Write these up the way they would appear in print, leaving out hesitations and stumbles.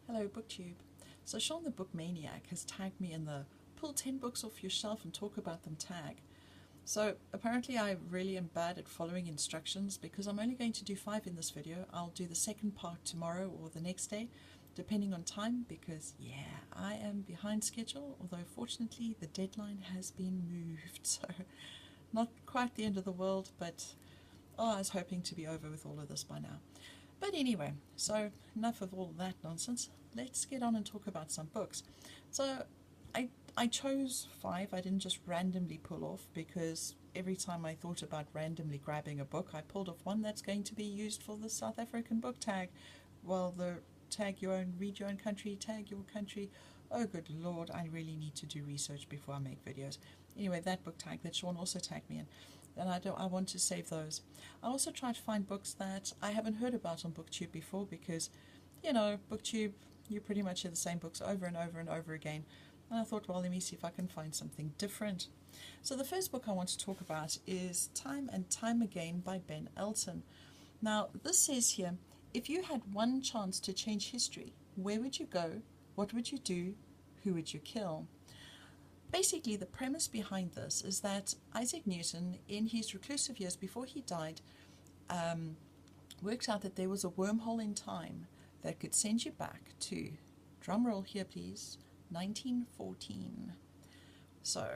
Hello BookTube. So Sean the Book Maniac has tagged me in the pull 10 books off your shelf and talk about them tag. So apparently I really am bad at following instructions because I'm only going to do 5 in this video. I'll do the second part tomorrow or the next day depending on time because I am behind schedule, although fortunately the deadline has been moved, so not quite the end of the world, but I was hoping to be over with all of this by now. But anyway, so enough of all that nonsense. Let's get on and talk about some books. So I chose 5. I didn't just randomly pull off because every time I thought about randomly grabbing a book, I pulled off one that's going to be used for the South African book tag. Well, the tag your own, read your own country, tag your country. Oh, good Lord, I really need to do research before I make videos. Anyway, that book tag that Sean also tagged me in. And I want to save those. I also try to find books that I haven't heard about on BookTube before because, BookTube, you pretty much hear the same books over and over and over again. And I thought, well, let me see if I can find something different. So the first book I want to talk about is Time and Time Again by Ben Elton. Now, this says here, if you had one chance to change history, where would you go? What would you do? Who would you kill? Basically, the premise behind this is that Isaac Newton, in his reclusive years before he died, worked out that there was a wormhole in time that could send you back to, drumroll here please, 1914. So,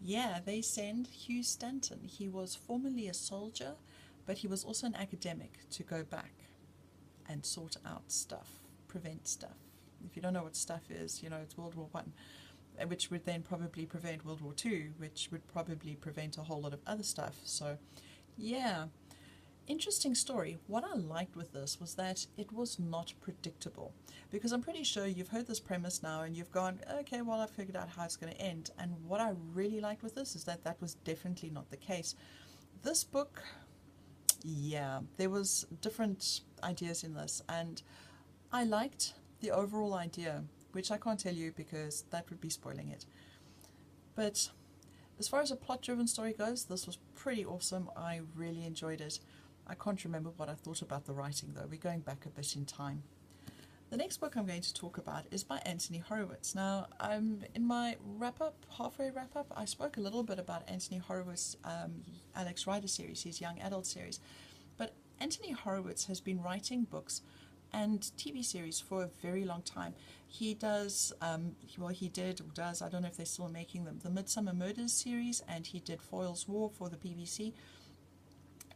they send Hugh Stanton. He was formerly a soldier, but he was also an academic, to go back and sort out stuff, prevent stuff. If you don't know what stuff is, it's World War One, which would then probably prevent World War II, which would probably prevent a whole lot of other stuff. So, interesting story. What I liked with this was that it was not predictable, because I'm pretty sure you've heard this premise now and you've gone, okay, well, I figured out how it's going to end. And what I really liked with this is that that was definitely not the case. This book, there was different ideas in this, and I liked the overall idea, which I can't tell you because that would be spoiling it. But as far as a plot-driven story goes, this was pretty awesome. I really enjoyed it. I can't remember what I thought about the writing though. We're going back a bit in time. The next book I'm going to talk about is by Anthony Horowitz. Now, in my halfway wrap-up, I spoke a little bit about Anthony Horowitz' Alex Rider series, his young adult series. But Anthony Horowitz has been writing books and TV series for a very long time. He does, he did, or does, I don't know if they're still making them, the Midsummer Murders series, and he did Foyle's War for the BBC.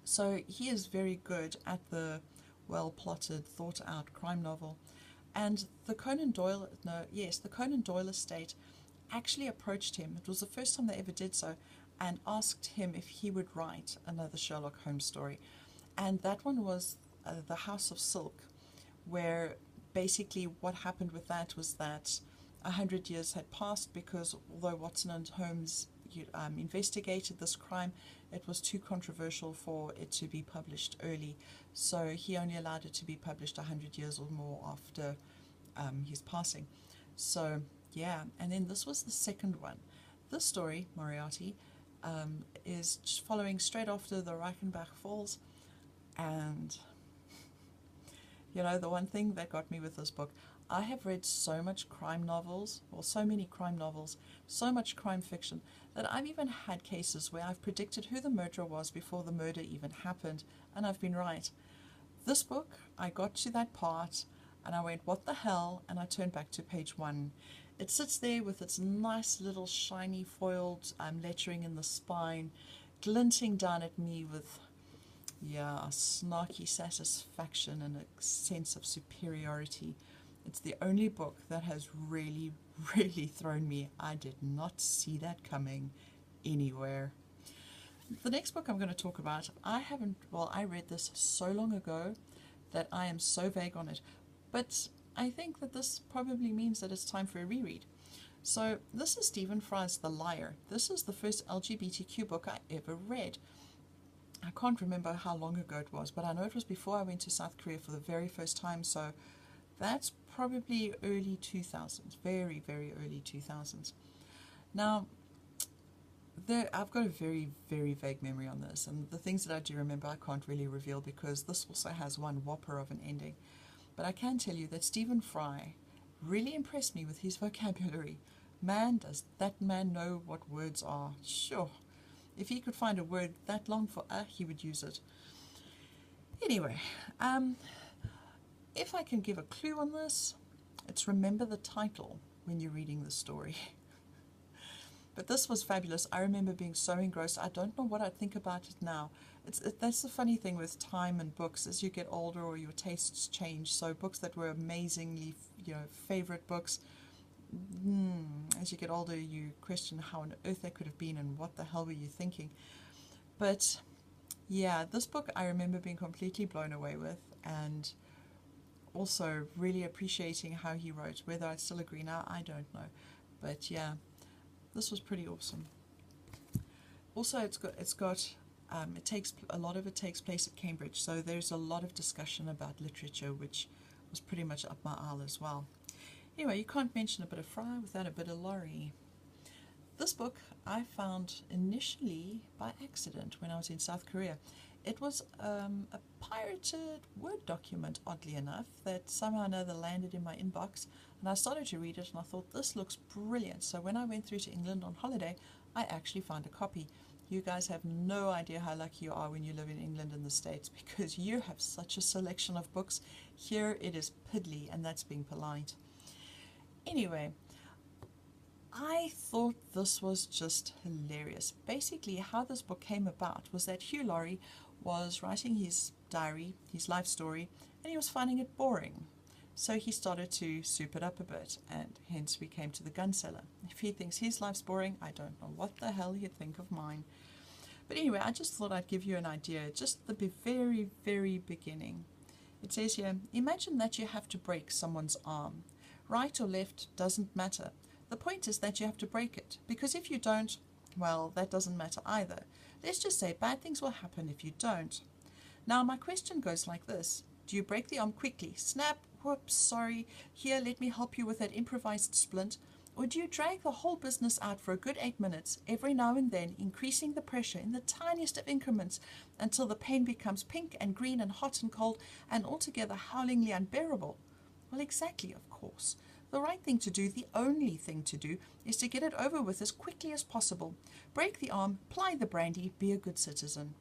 So he is very good at the well-plotted, thought-out crime novel. And the Conan Doyle estate actually approached him. It was the first time they ever did so, and asked him if he would write another Sherlock Holmes story. And that one was The House of Silk, where basically what happened with that was that 100 years had passed, because although Watson and Holmes investigated this crime, it was too controversial for it to be published early, so he only allowed it to be published 100 years or more after his passing. So and then this was the second one. This story, Moriarty, is just following straight after the Reichenbach Falls, and the one thing that got me with this book, I have read so much crime novels, or so many crime novels, so much crime fiction, that I've even had cases where I've predicted who the murderer was before the murder even happened, and I've been right. This book, I got to that part, and I went, what the hell, and I turned back to page 1. It sits there with its nice little shiny foiled lettering in the spine, glinting down at me with snarky satisfaction and a sense of superiority. It's the only book that has really, really thrown me. I did not see that coming anywhere. The next book I'm going to talk about, I read this so long ago that I am so vague on it. But I think that this probably means that it's time for a reread. So this is Stephen Fry's The Liar. This is the first LGBTQ book I ever read. I can't remember how long ago it was, but I know it was before I went to South Korea for the very first time, so that's probably early 2000s, very, very early 2000s. Now, I've got a very, very vague memory on this, and the things that I do remember I can't really reveal because this also has one whopper of an ending. But I can tell you that Stephen Fry really impressed me with his vocabulary. Man, does that man know what words are. Sure. If he could find a word that long for he would use it. Anyway, if I can give a clue on this, it's remember the title when you're reading the story. But this was fabulous. I remember being so engrossed. I don't know what I'd think about it now. That's the funny thing with time and books. As you get older or your tastes change, so books that were amazingly, favorite books, as you get older you question how on earth they could have been and what the hell were you thinking. But yeah, this book I remember being completely blown away with, and also really appreciating how he wrote. Whether I still agree now, I don't know. But yeah, this was pretty awesome. Also, a lot of it takes place at Cambridge, so there's a lot of discussion about literature, which was pretty much up my alley as well. Anyway, you can't mention a bit of Fry without a bit of Laurie. This book I found initially by accident when I was in South Korea. It was a pirated Word document, oddly enough, that somehow or another landed in my inbox, and I started to read it and I thought, this looks brilliant. So when I went through to England on holiday, I actually found a copy. You guys have no idea how lucky you are when you live in England and the States, because you have such a selection of books. Here it is piddly, and that's being polite. Anyway, I thought this was just hilarious. Basically, how this book came about was that Hugh Laurie was writing his diary, his life story, and he was finding it boring. So he started to soup it up a bit, and hence we came to the gun seller. If he thinks his life's boring, I don't know what the hell he'd think of mine. But anyway, I just thought I'd give you an idea, just the very, very beginning. It says here, imagine that you have to break someone's arm. Right or left doesn't matter. The point is that you have to break it, because if you don't, well, that doesn't matter either. Let's just say bad things will happen if you don't. Now, my question goes like this. Do you break the arm quickly? Snap, whoops, sorry, here, let me help you with that improvised splint. Or do you drag the whole business out for a good 8 minutes, every now and then, increasing the pressure in the tiniest of increments until the pain becomes pink and green and hot and cold and altogether howlingly unbearable? Well, exactly, of course. The right thing to do, the only thing to do, is to get it over with as quickly as possible. Break the arm, ply the brandy, be a good citizen.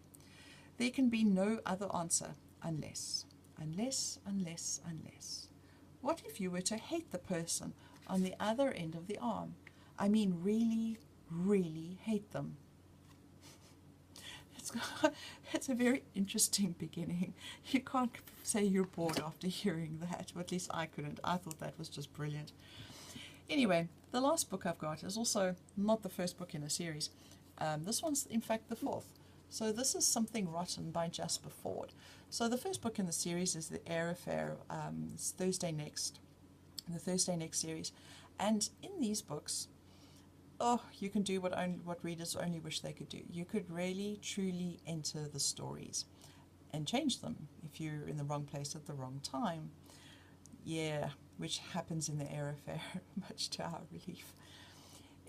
There can be no other answer, unless. What if you were to hate the person on the other end of the arm? I mean, really, really hate them. It's a very interesting beginning. You can't say you're bored after hearing that, or at least I couldn't. I thought that was just brilliant. Anyway, the last book I've got is also not the first book in a series. This one's, in fact, the fourth. So this is Something Rotten by Jasper Fforde. So the first book in the series is The Air Affair. It's Thursday Next, the Thursday Next series. And in these books, you can do what readers only wish they could do. You could really, truly enter the stories and change them if you're in the wrong place at the wrong time. Yeah, which happens in The Air Affair, much to our relief.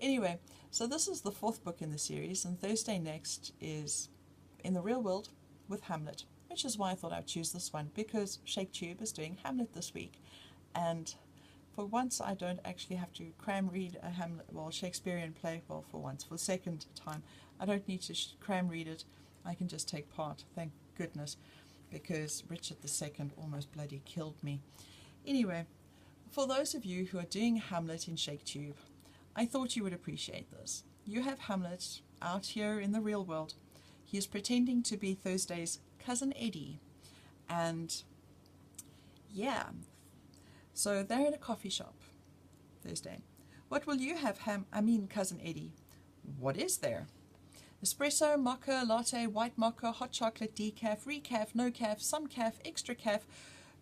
Anyway, so this is the fourth book in the series, and Thursday Next is in the real world with Hamlet, which is why I thought I'd choose this one, because ShakeTube is doing Hamlet this week, and for once I don't actually have to cram read a Hamlet, Shakespearean play, for once, for the second time. I don't need to cram read it. I can just take part, thank goodness, because Richard II almost bloody killed me. Anyway, for those of you who are doing Hamlet in ShakeTube, I thought you would appreciate this. You have Hamlet out here in the real world. He is pretending to be Thursday's cousin Eddie, and yeah, so they're in a coffee shop Thursday. What will you have, cousin Eddie? What is there? Espresso, mocha, latte, white mocha, hot chocolate, decaf, recaf, no caf, some caf, extra caf,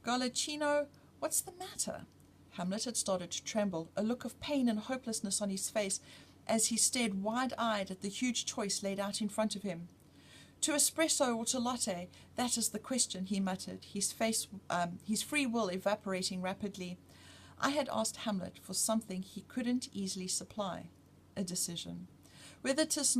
gallicino. What's the matter? Hamlet had started to tremble, a look of pain and hopelessness on his face as he stared wide-eyed at the huge choice laid out in front of him. To espresso or to latte, that is the question, he muttered, his free will evaporating rapidly. I had asked Hamlet for something he couldn't easily supply, a decision. Whether 'tis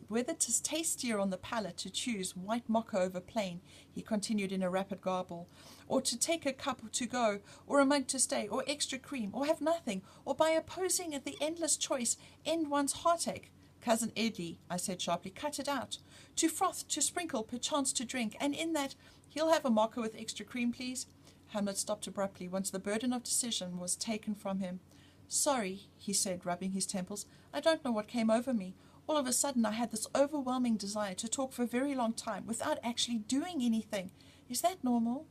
whether 'tis tastier on the palate to choose white mocha over plain, he continued in a rapid garble, or to take a cup to go, or a mug to stay, or extra cream, or have nothing, or by opposing at the endless choice end one's heartache. Cousin Eddie, I said sharply, cut it out. To froth, to sprinkle, perchance to drink, and in that, he'll have a mocha with extra cream, please. Hamlet stopped abruptly once the burden of decision was taken from him. Sorry, he said, rubbing his temples. I don't know what came over me. All of a sudden I had this overwhelming desire to talk for a very long time without actually doing anything. Is that normal?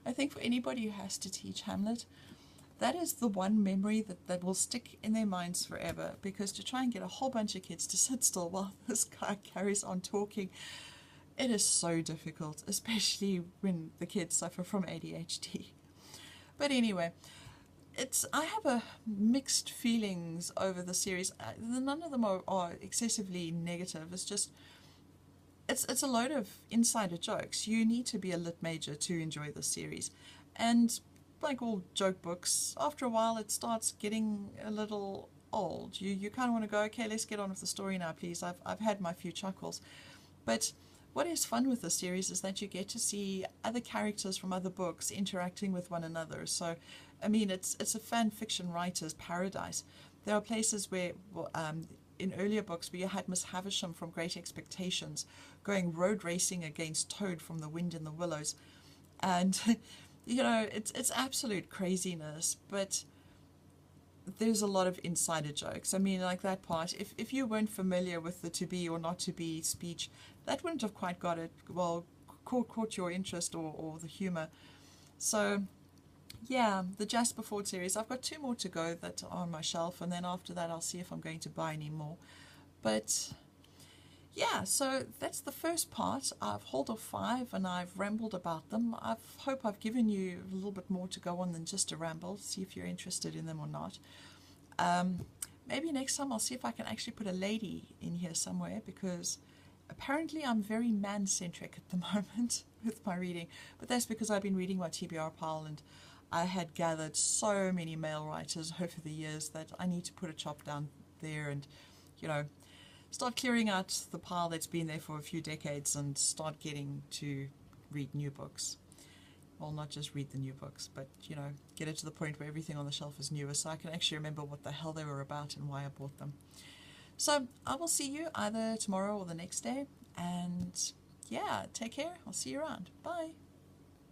I think for anybody who has to teach Hamlet, that is the one memory that will stick in their minds forever, because to try and get a whole bunch of kids to sit still while this guy carries on talking, it is so difficult, especially when the kids suffer from ADHD. But anyway, I have a mixed feelings over the series. None of them are excessively negative. It's just, it's a load of insider jokes. You need to be a lit major to enjoy the series. And like all joke books, after a while it starts getting a little old. You kind of want to go, okay, let's get on with the story now, please. I've had my few chuckles. But what is fun with the series is that you get to see other characters from other books interacting with one another. So, I mean, it's a fan fiction writer's paradise. There are places where, in earlier books, where you had Miss Havisham from Great Expectations going road racing against Toad from The Wind in the Willows. And, you know, it's absolute craziness, but there's a lot of insider jokes. I mean, like that part, if you weren't familiar with the to be or not to be speech, that wouldn't have quite got it, well, caught your interest or the humor. So, yeah, the Jasper Fforde series, I've got 2 more to go that are on my shelf, and then after that I'll see if I'm going to buy any more. But yeah, so that's the first part. I've hauled off 5 and I've rambled about them. I hope I've given you a little bit more to go on than just a ramble. See if you're interested in them or not. Maybe next time I'll see if I can actually put a lady in here somewhere, because apparently I'm very man-centric at the moment with my reading. But that's because I've been reading my TBR pile, and I had gathered so many male writers over the years that I need to put a chop down there and, you know, start clearing out the pile that's been there for a few decades and start getting to read new books. Well, not just read the new books, but, you know, get it to the point where everything on the shelf is newer, so I can actually remember what the hell they were about and why I bought them. So I will see you either tomorrow or the next day, and yeah, take care. I'll see you around. Bye.